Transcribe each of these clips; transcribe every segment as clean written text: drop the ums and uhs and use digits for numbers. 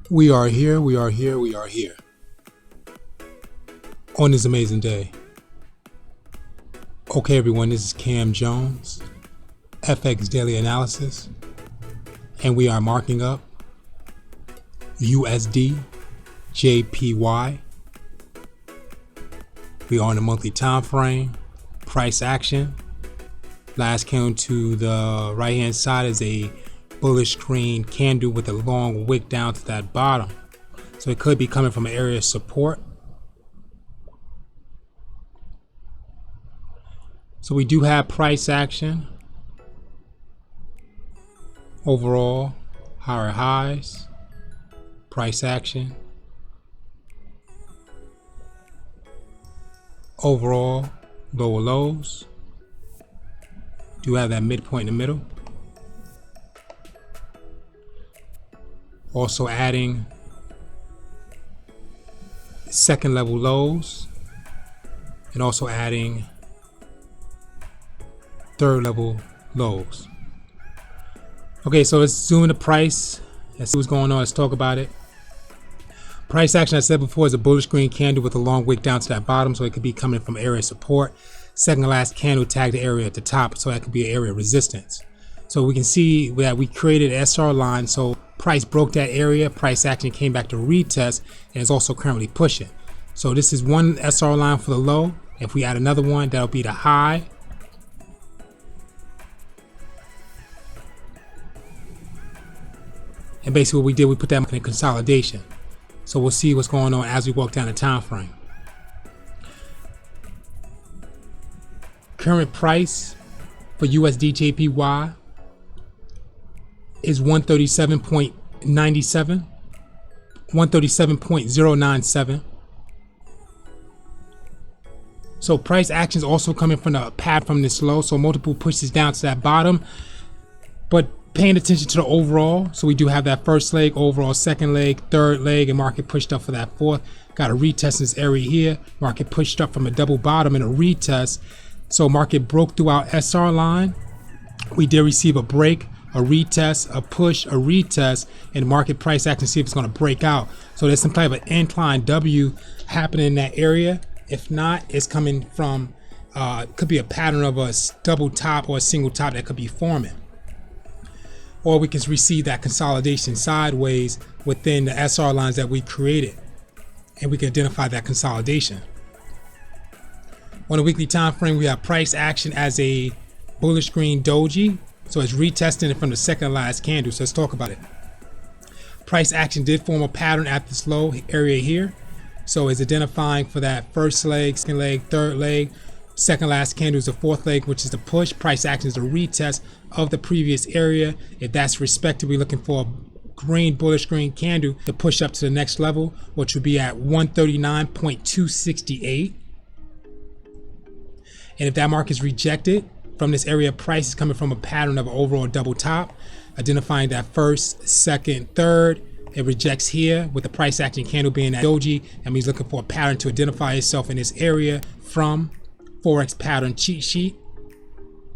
We are here, we are here, we are here on this amazing day. Okay, everyone, this is Cam Jones, FX Daily Analysis, and we are marking up USD, JPY. We are on the monthly time frame, price action. Last candle to the right hand side is a bullish green candle with a long wick down to that bottom. So it could be coming from an area of support. So we do have price action. Overall, higher highs, price action. Overall, lower lows. Do have that midpoint in the middle. Also adding second level lows and also adding third level lows. Okay, so let's zoom in the price. Let's see what's going on. Let's talk about it. Price action, I said before, is a bullish green candle with a long wick down to that bottom, so it could be coming from area of support. Second to last candle tagged the area at the top, so that could be an area of resistance. So we can see that we created an SR line, so price broke that area, price action came back to retest, and is also currently pushing. So this is one SR line for the low. If we add another one, that'll be the high. And basically what we did, we put that in consolidation. So we'll see what's going on as we walk down the time frame. Current price for USD JPY is 137.97, 137.097. So price action is also coming from the path from this low, so multiple pushes down to that bottom, but paying attention to the overall. So we do have that first leg, overall second leg, third leg, and market pushed up for that fourth. Got a retest in this area here. Market pushed up from a double bottom and a retest. So market broke through our SR line. We did receive a break, a retest, a push, a retest, and market price action, see if it's going to break out. So there's some type of incline W happening in that area. If not, it's coming from, could be a pattern of a double top or a single top that could be forming. Or we can receive that consolidation sideways within the SR lines that we created, and we can identify that consolidation. On a weekly time frame, we have price action as a bullish green doji, so it's retesting it from the second last candle. So let's talk about it. Price action did form a pattern at this low area here, so it's identifying for that first leg, second leg, third leg. Second last candle is the fourth leg, which is the push. Price action is a retest of the previous area. If that's respected, we're looking for a green, bullish green candle to push up to the next level, which would be at 139.268. And if that mark is rejected from this area, price is coming from a pattern of an overall double top, identifying that first, second, third. It rejects here with the price action candle being that doji, and he's looking for a pattern to identify itself in this area from Forex pattern cheat sheet.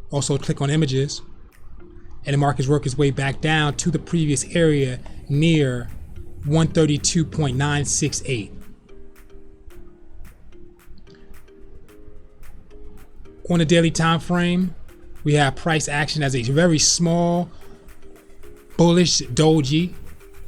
Also click on images, and the markets work its way back down to the previous area near 132.968. On the daily time frame, we have price action as a very small bullish doji.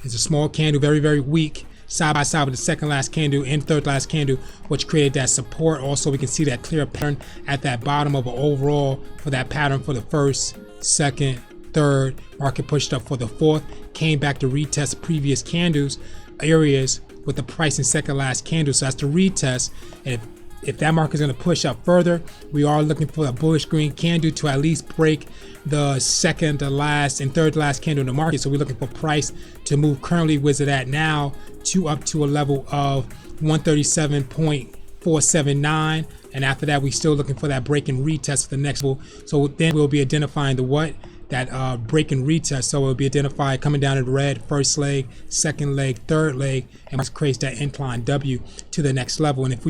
It's a small candle, very, very weak, side by side with the second last candle and third last candle, which created that support. Also, we can see that clear pattern at that bottom of an overall for that pattern for the first, second, third. Market pushed up for the fourth, came back to retest previous candles areas with the price in second last candle. So that's the retest. And if that market is going to push up further, we are looking for a bullish green candle to at least break the second to last and third to last candle in the market. So we're looking for price to move currently where's it at now to up to a level of 137.479, and after that we're still looking for that break and retest for the next level. So then we'll be identifying the what, that break and retest. So it'll be identified coming down in red, first leg, second leg, third leg, and it creates that incline W to the next level. And if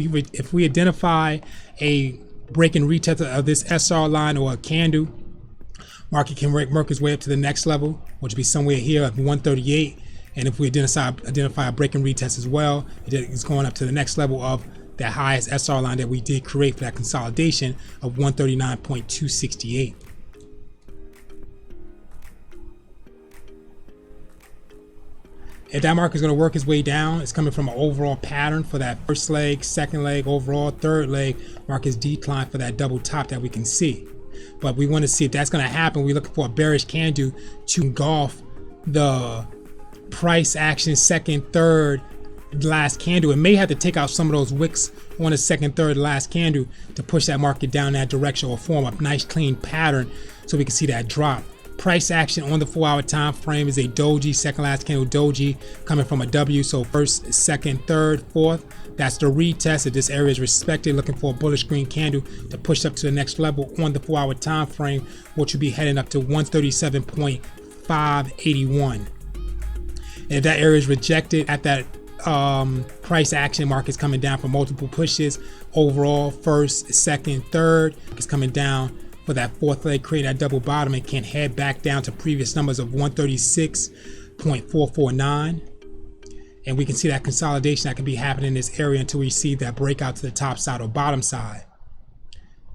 we identify a break and retest of this SR line or a candle, market can work its way up to the next level, which would be somewhere here at 138. And if we identify a break and retest as well, it's going up to the next level of that highest SR line that we did create for that consolidation of 139.268. If that market is going to work its way down, it's coming from an overall pattern for that first leg, second leg, overall third leg, market's decline for that double top that we can see. But we want to see if that's going to happen. We're looking for a bearish candle to engulf the price action second, third, last candle. It may have to take out some of those wicks on the second, third, last candle to push that market down that direction or form a nice clean pattern so we can see that drop. Price action on the 4-hour time frame is a doji, second last candle doji coming from a W. So first, second, third, fourth. That's the retest. If this area is respected, looking for a bullish green candle to push up to the next level on the 4-hour time frame, which will be heading up to 137.581. And if that area is rejected at that price action, market's coming down for multiple pushes. Overall, first, second, third, it's coming down for that fourth leg, create that double bottom and can head back down to previous numbers of 136.449. And we can see that consolidation that can be happening in this area until we see that breakout to the top side or bottom side.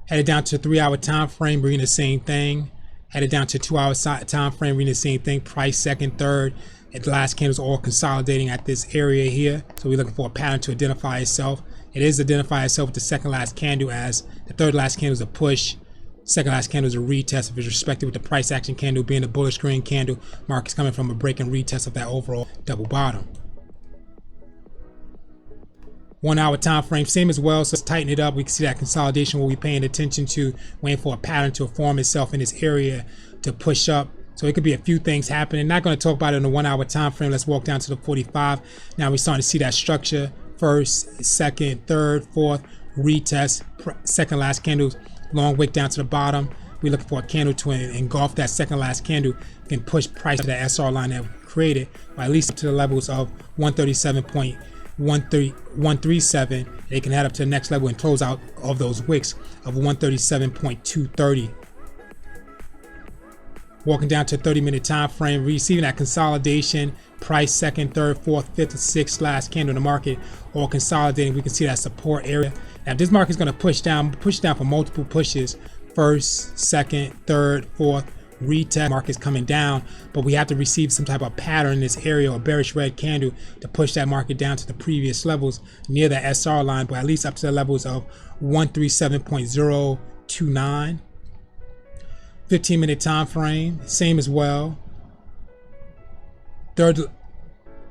Headed down to the 3-hour time frame, reading the same thing. Headed down to 2-hour time frame, reading the same thing. Price second, third, and the last candles all consolidating at this area here. So we're looking for a pattern to identify itself. It is identify itself with the second last candle, as the third last candle is a push. Second last candle is a retest if it's respected, with the price action candle being a bullish green candle. Market's coming from a break and retest of that overall double bottom. 1-hour time frame, same as well. So let's tighten it up. We can see that consolidation where we're paying attention to, waiting for a pattern to form itself in this area to push up. So it could be a few things happening. Not going to talk about it in the 1-hour time frame. Let's walk down to the 45. Now we're starting to see that structure. First, second, third, fourth, retest, second last candles. Long wick down to the bottom. We're looking for a candle to engulf that second last candle, can push price to that SR line that we created, or at least up to the levels of 137.137. They can head up to the next level and close out of those wicks of 137.230. Walking down to 30-minute time frame, receiving that consolidation, price second, third, fourth, fifth, sixth last candle in the market, all consolidating. We can see that support area. Now, if this market is going to push down for multiple pushes, first, second, third, fourth, retest, market's coming down, but we have to receive some type of pattern in this area, or bearish red candle, to push that market down to the previous levels near the SR line, but at least up to the levels of 137.029. 15-minute time frame, same as well.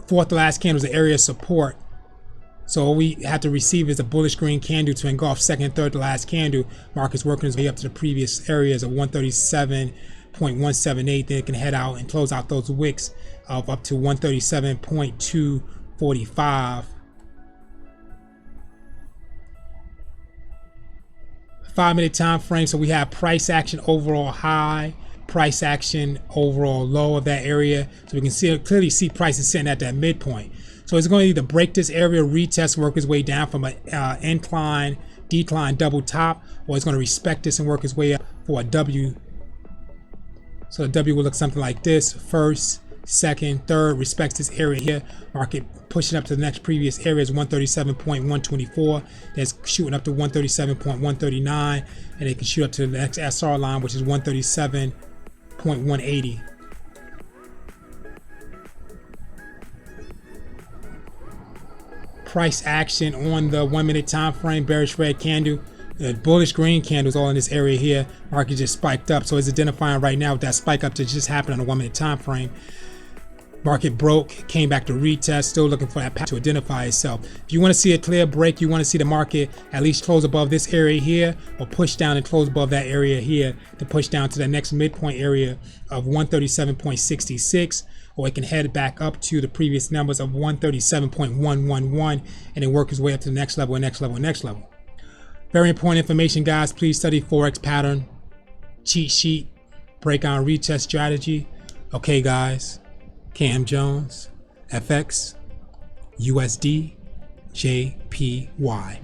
Fourth last candle is the area of support. So what we have to receive is a bullish green candle to engulf second, third, the last candle. Market's working its way up to the previous areas of 137.178. Then it can head out and close out those wicks of up to 137.245. 5-minute time frame. So we have price action overall high, price action overall low of that area. So we can clearly see prices sitting at that midpoint. So it's going to either break this area, retest, work its way down from an incline, decline, double top, or it's going to respect this and work its way up for a W. So the W will look something like this. First, second, third, respects this area here. Market pushing up to the next previous area is 137.124. That's shooting up to 137.139, and it can shoot up to the next SR line, which is 137.180. Price action on the 1-minute time frame, bearish red candle, the bullish green candles all in this area here. Market just spiked up, so it's identifying right now with that spike up that just happened on the 1-minute time frame. Market broke, came back to retest, still looking for that pattern to identify itself. If you want to see a clear break, you want to see the market at least close above this area here, or push down and close above that area here to push down to the next midpoint area of 137.66, or it can head back up to the previous numbers of 137.111 and then work its way up to the next level, next level, next level. Very important information, guys. Please study Forex pattern, cheat sheet, breakout and retest strategy. Okay, guys. Cam Jones, FX, USD, JPY.